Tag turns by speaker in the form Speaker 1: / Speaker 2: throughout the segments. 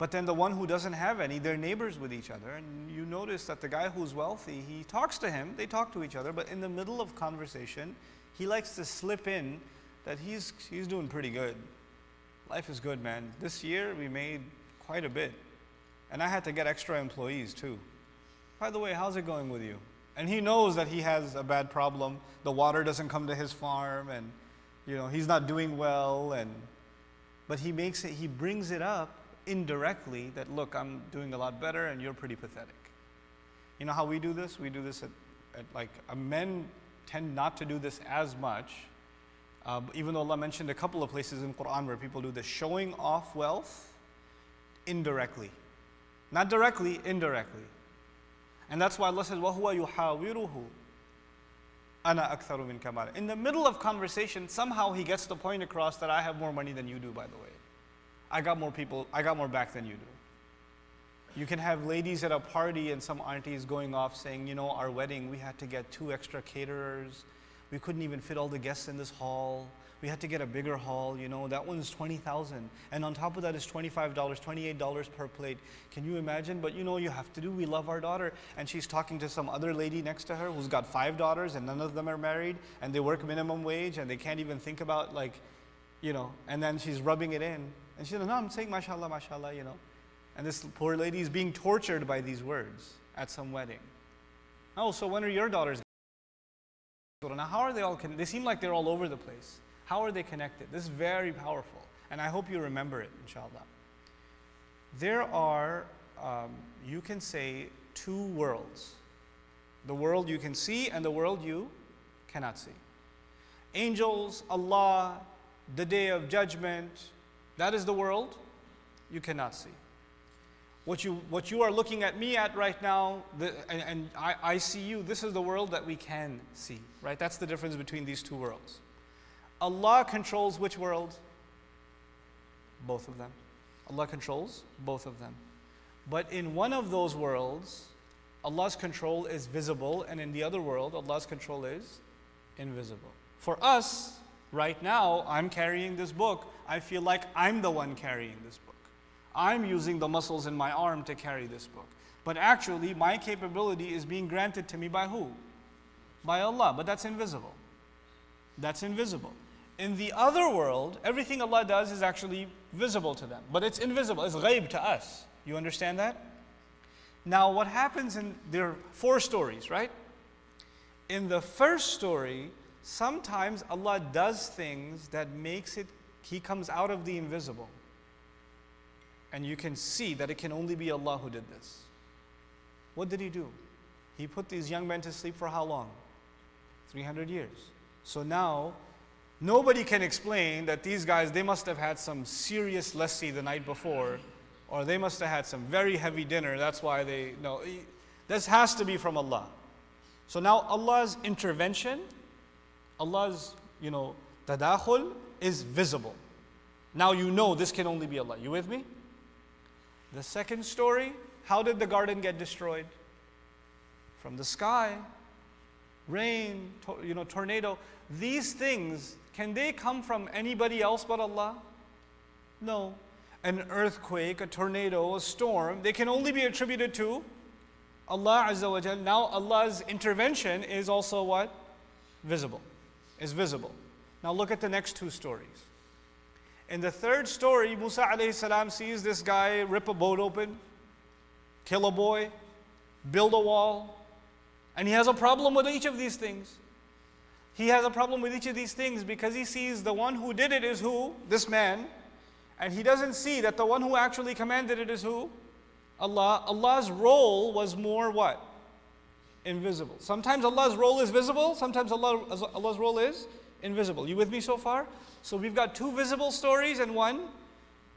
Speaker 1: But then the one who doesn't have any, they're neighbors with each other. And you notice that the guy who's wealthy, he talks to him, they talk to each other, but in the middle of conversation, he likes to slip in that he's doing pretty good. Life is good, man. This year we made quite a bit. And I had to get extra employees too. By the way, how's it going with you? And he knows that he has a bad problem. The water doesn't come to his farm, and he's not doing well, but he brings it up indirectly that, look, I'm doing a lot better and you're pretty pathetic. You know how we do this? We do this at men tend not to do this as much, even though Allah mentioned a couple of places in Quran where people do this, showing off wealth indirectly. Not directly, indirectly. And that's why Allah says, وَهُوَ يُحَاوِرُهُ أَنَا أَكْثَرُ مِنْكَ مَالًا. In the middle of conversation, somehow he gets the point across that I have more money than you do, by the way. I got more people, I got more back than you do. You can have ladies at a party and some aunties going off saying, our wedding, we had to get 2 extra caterers. We couldn't even fit all the guests in this hall. We had to get a bigger hall, that one's $20,000. And on top of that is $25, $28 per plate. Can you imagine? But you have to do, we love our daughter. And she's talking to some other lady next to her who's got 5 daughters and none of them are married and they work minimum wage and they can't even think about and then she's rubbing it in. And she said, no, I'm saying mashallah, mashallah, And this poor lady is being tortured by these words at some wedding. Oh, so when are your daughters? Now, how are they all connected? They seem like they're all over the place. How are they connected? This is very powerful. And I hope you remember it, inshallah. There are, you can say, 2 worlds. The world you can see and the world you cannot see. Angels, Allah, the day of judgment, that is the world you cannot see. What you are looking at me at right now, and I see you, this is the world that we can see, right? That's the difference between these 2 worlds. Allah controls which world? Both of them. Allah controls both of them. But in one of those worlds, Allah's control is visible, and in the other world, Allah's control is invisible. For us, right now, I'm carrying this book. I feel like I'm the one carrying this book. I'm using the muscles in my arm to carry this book. But actually, my capability is being granted to me by who? By Allah, but that's invisible. That's invisible. In the other world, everything Allah does is actually visible to them, but it's invisible, it's ghaib to us. You understand that? Now, what happens there are 4 stories, right? In the first story, sometimes Allah does things that makes it, He comes out of the invisible. And you can see that it can only be Allah who did this. What did He do? He put these young men to sleep for how long? 300 years. So now, nobody can explain that these guys, they must have had some serious lassi the night before, or they must have had some very heavy dinner, that's why no. This has to be from Allah. So now Allah's intervention, Allah's, tadakhul is visible. Now this can only be Allah. You with me? The second story, how did the garden get destroyed? From the sky, rain, tornado. These things, can they come from anybody else but Allah? No. An earthquake, a tornado, a storm, they can only be attributed to Allah Azza wa Jal. Now Allah's intervention is also what? Visible. Is visible. Now look at the next 2 stories. In the third story, Musa alayhi salam sees this guy rip a boat open, kill a boy, build a wall, and he has a problem with each of these things. He has a problem with each of these things because he sees the one who did it is who? This man. And he doesn't see that the one who actually commanded it is who? Allah. Allah's role was more what? Invisible. Sometimes Allah's role is visible, sometimes Allah's role is invisible. You with me so far? So we've got 2 visible stories and 1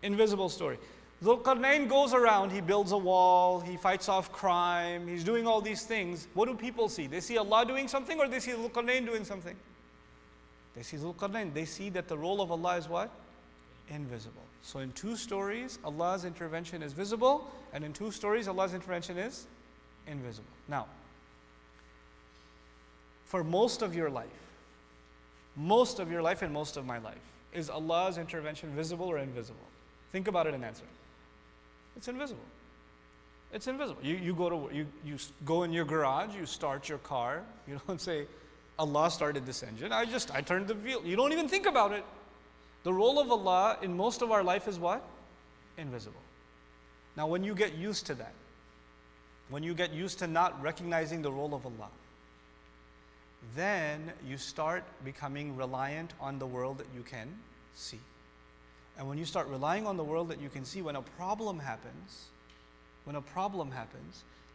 Speaker 1: invisible story. Dhul-Qarnayn goes around, he builds a wall, he fights off crime, he's doing all these things. What do people see? They see Allah doing something, or they see Dhul-Qarnayn doing something? They see Dhul-Qarnayn. They see that the role of Allah is what? Invisible. So in 2 stories, Allah's intervention is visible, and in 2 stories, Allah's intervention is invisible. Now, for most of your life and most of my life, is Allah's intervention visible or invisible? Think about it and answer. It's invisible. It's invisible. You go in your garage, you start your car, you don't say, Allah started this engine, I turned the wheel. You don't even think about it. The role of Allah in most of our life is what? Invisible. Now when you get used to that, when you get used to not recognizing the role of Allah, then you start becoming reliant on the world that you can see. And when you start relying on the world that you can see, when a problem happens,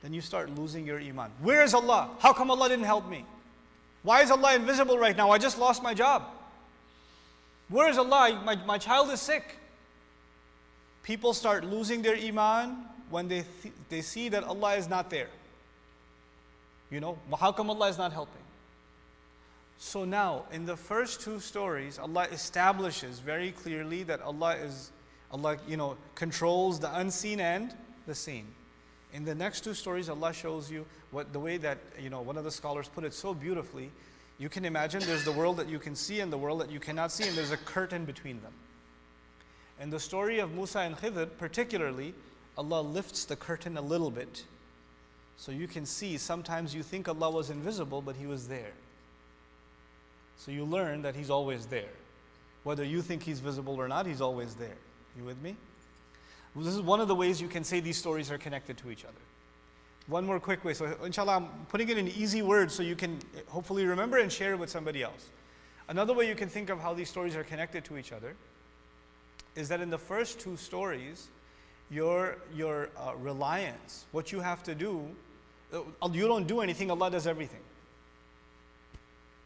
Speaker 1: then you start losing your iman. Where is Allah? How come Allah didn't help me? Why is Allah invisible right now? I just lost my job. Where is Allah? My child is sick. People start losing their iman when they see that Allah is not there. How come Allah is not helping? So now, in the first two stories, Allah establishes very clearly that Allah controls the unseen and the seen. In the next two stories, Allah shows you the way that, one of the scholars put it so beautifully. You can imagine there's the world that you can see and the world that you cannot see, and there's a curtain between them. In the story of Musa and Khidr, particularly, Allah lifts the curtain a little bit. So you can see, sometimes you think Allah was invisible, but He was there. So you learn that He's always there. Whether you think He's visible or not, He's always there. You with me? Well, this is one of the ways you can say these stories are connected to each other. One more quick way. So inshallah, I'm putting it in easy words so you can hopefully remember and share it with somebody else. Another way you can think of how these stories are connected to each other is that in the first two stories, your reliance, what you have to do, you don't do anything, Allah does everything.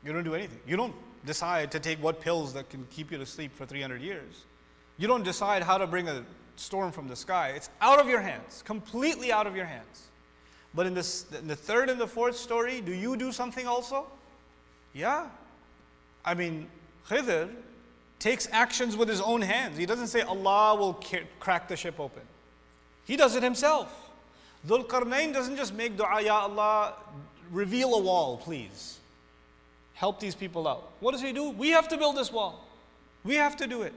Speaker 1: You don't do anything. You don't decide to take what pills that can keep you to sleep for 300 years. You don't decide how to bring a storm from the sky. It's out of your hands, completely out of your hands. But in the third and the fourth story, do you do something also? Yeah. I mean, Khidr takes actions with his own hands. He doesn't say Allah will crack the ship open. He does it himself. Dhul Qarnayn doesn't just make dua, Ya Allah, reveal a wall, please. Help these people out. What does he do? We have to build this wall. We have to do it.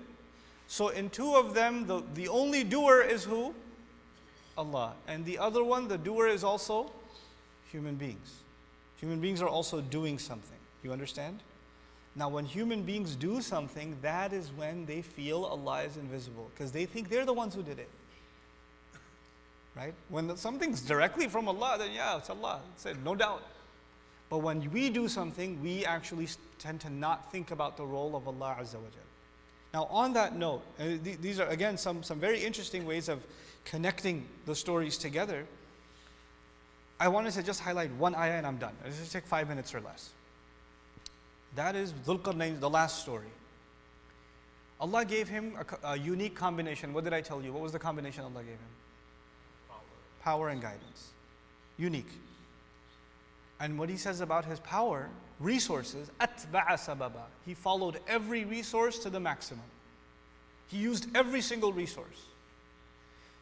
Speaker 1: So in two of them, the only doer is who? Allah. And the other one, the doer is also human beings. Human beings are also doing something. You understand? Now when human beings do something, that is when they feel Allah is invisible, because they think they're the ones who did it. Right? When something's directly from Allah, then yeah, it's Allah. It's it, no doubt. But when we do something, we actually tend to not think about the role of Allah Azza wa Jal. Now on that note, these are again some very interesting ways of connecting the stories together. I wanted to just highlight one ayah and I'm done. It'll just take 5 minutes or less. That is Dhul Qarnayn, the last story. Allah gave him a unique combination. What did I tell you? What was the combination Allah gave him? Power and guidance. Unique. And what He says about his power, resources, أَتْبَعَ سَبَبًا. He followed every resource to the maximum. He used every single resource.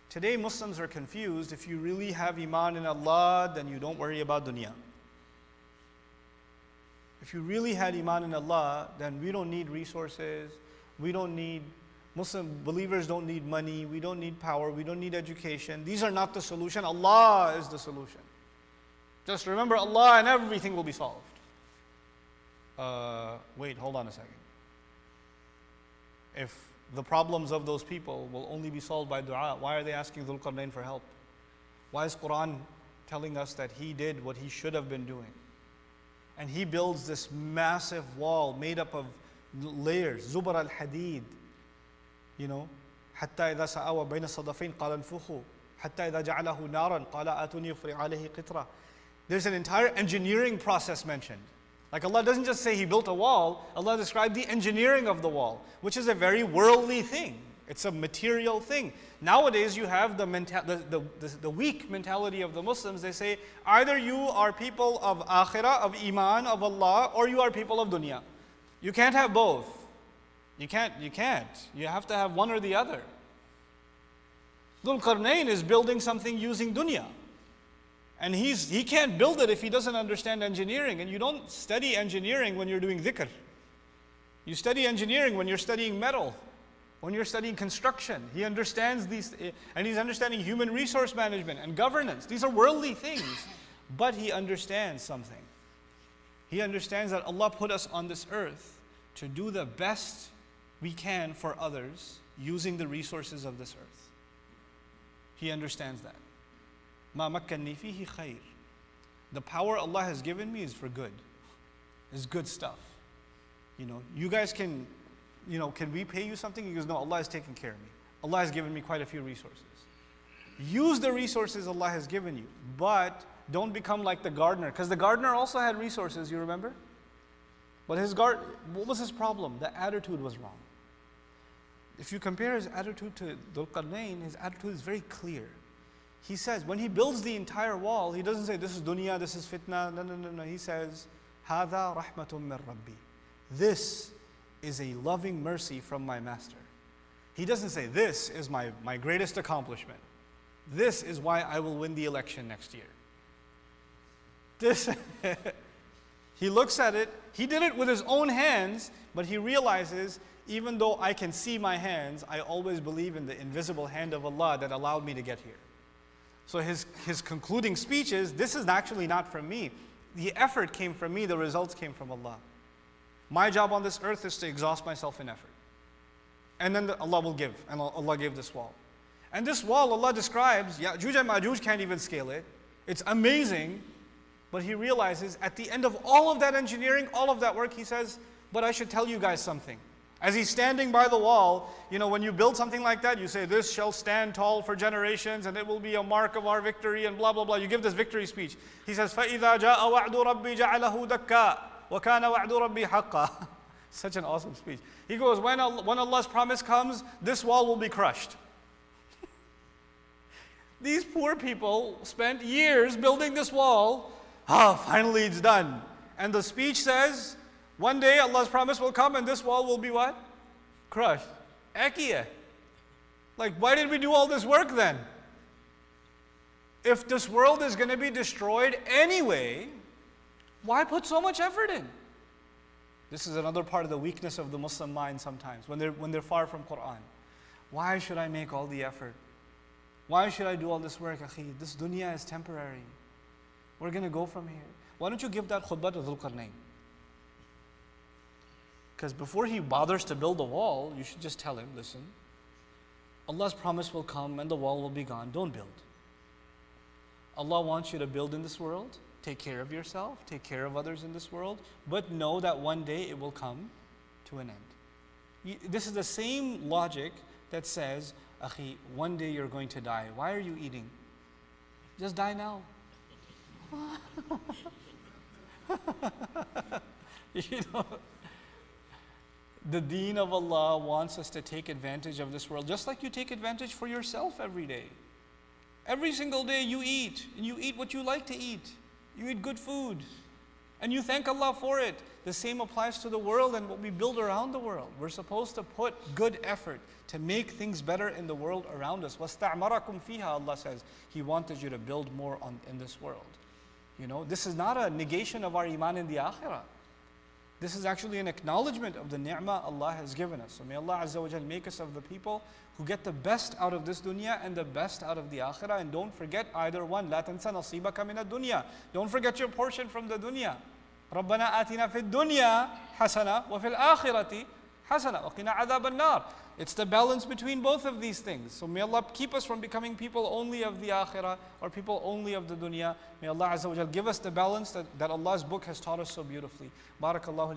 Speaker 1: Today Muslims are confused. If you really have iman in Allah, then you don't worry about dunya. If you really had iman in Allah, then we don't need resources, Muslim believers don't need money, we don't need power, we don't need education. These are not the solution. Allah is the solution. Just remember Allah and everything will be solved. Wait, hold on a second. If the problems of those people will only be solved by dua, why are they asking Dhul Qarnayn for help? Why is Quran telling us that he did what he should have been doing? And he builds this massive wall made up of layers, Zubar al-Hadid, حتى إذا سأوى بين الصدفين قال انفخوا حتى إذا جعله نارا قال آتوني أفرغ عليه قطرة. There's an entire engineering process mentioned. Like Allah doesn't just say He built a wall, Allah described the engineering of the wall, which is a very worldly thing. It's a material thing. Nowadays you have the weak mentality of the Muslims. They say either you are people of akhirah, of iman, of Allah, or you are people of dunya. You can't have both. You can't. You have to have one or the other. Dhul Qarnayn is building something using dunya. And he can't build it if he doesn't understand engineering. And you don't study engineering when you're doing dhikr. You study engineering when you're studying metal. When you're studying construction, he understands these, and he's understanding human resource management and governance. These are worldly things, but he understands something. He understands that Allah put us on this earth to do the best we can for others using the resources of this earth. He understands that. مَا مَكَّنِّي فِيهِ خَيْرٌ. The power Allah has given me is for good. It's good stuff. You guys can we pay you something? He goes, no, Allah has taken care of me. Allah has given me quite a few resources. Use the resources Allah has given you, but don't become like the gardener, because the gardener also had resources, you remember? But what was his problem? The attitude was wrong. If you compare his attitude to Dhul Qarnayn, his attitude is very clear. He says, when he builds the entire wall, he doesn't say, this is dunya, this is fitna. No. He says, هَذَا رَحْمَةٌ مِّن رَبِّي. This is a loving mercy from my master. He doesn't say, this is my greatest accomplishment. This is why I will win the election next year. He looks at it, he did it with his own hands, but he realizes, even though I can see my hands, I always believe in the invisible hand of Allah that allowed me to get here. So his concluding speech is, this is actually not from me. The effort came from me, the results came from Allah. My job on this earth is to exhaust myself in effort. And then Allah will give, and Allah gave this wall. And this wall, Allah describes, Ya'juj and Ma'juj can't even scale it. It's amazing, but he realizes at the end of all of that engineering, all of that work, he says, but I should tell you guys something. As he's standing by the wall, when you build something like that, you say, this shall stand tall for generations, and it will be a mark of our victory, and blah, blah, blah. You give this victory speech. He says, فَإِذَا جَاءَ وَعْدُ رَبِّي جَعَلَهُ دَكَّا وَكَانَ وَعْدُ رَبِّي حَقًّا. Such an awesome speech. He goes, when Allah's promise comes, this wall will be crushed. These poor people spent years building this wall. Finally it's done. And the speech says, one day Allah's promise will come and this wall will be what? Crushed. Akiya. Like, why did we do all this work then? If this world is going to be destroyed anyway, why put so much effort in? This is another part of the weakness of the Muslim mind sometimes, when they're far from Quran. Why should I make all the effort? Why should I do all this work, akhi? This dunya is temporary. We're going to go from here. Why don't you give that khutbah to Dhul Qarnayn? Because before he bothers to build a wall, you should just tell him, listen, Allah's promise will come and the wall will be gone. Don't build. Allah wants you to build in this world. Take care of yourself, take care of others in this world, but know that one day it will come to an end. This is the same logic that says, akhi, one day you're going to die. Why are you eating? Just die now. The deen of Allah wants us to take advantage of this world, just like you take advantage for yourself every day. Every single day you eat, and you eat what you like to eat. You eat good food, and you thank Allah for it. The same applies to the world and what we build around the world. We're supposed to put good effort to make things better in the world around us. وَاسْتَعْمَرَكُمْ فِيهَا, Allah says. He wanted you to build more in this world. This is not a negation of our iman in the akhirah. This is actually an acknowledgement of the ni'mah Allah has given us. So may Allah Azza wa Jal make us of the people who get the best out of this dunya and the best out of the akhirah. And don't forget either one. لا تنسى نصيبك من الدنيا. Don't forget your portion from the dunya. ربنا آتنا في الدنيا حسنة وفي الآخرة حسنة وقنا عذاب النار. It's the balance between both of these things. So may Allah keep us from becoming people only of the akhirah or people only of the dunya. May Allah Azza wa Jal give us the balance that Allah's book has taught us so beautifully. Barakallahu.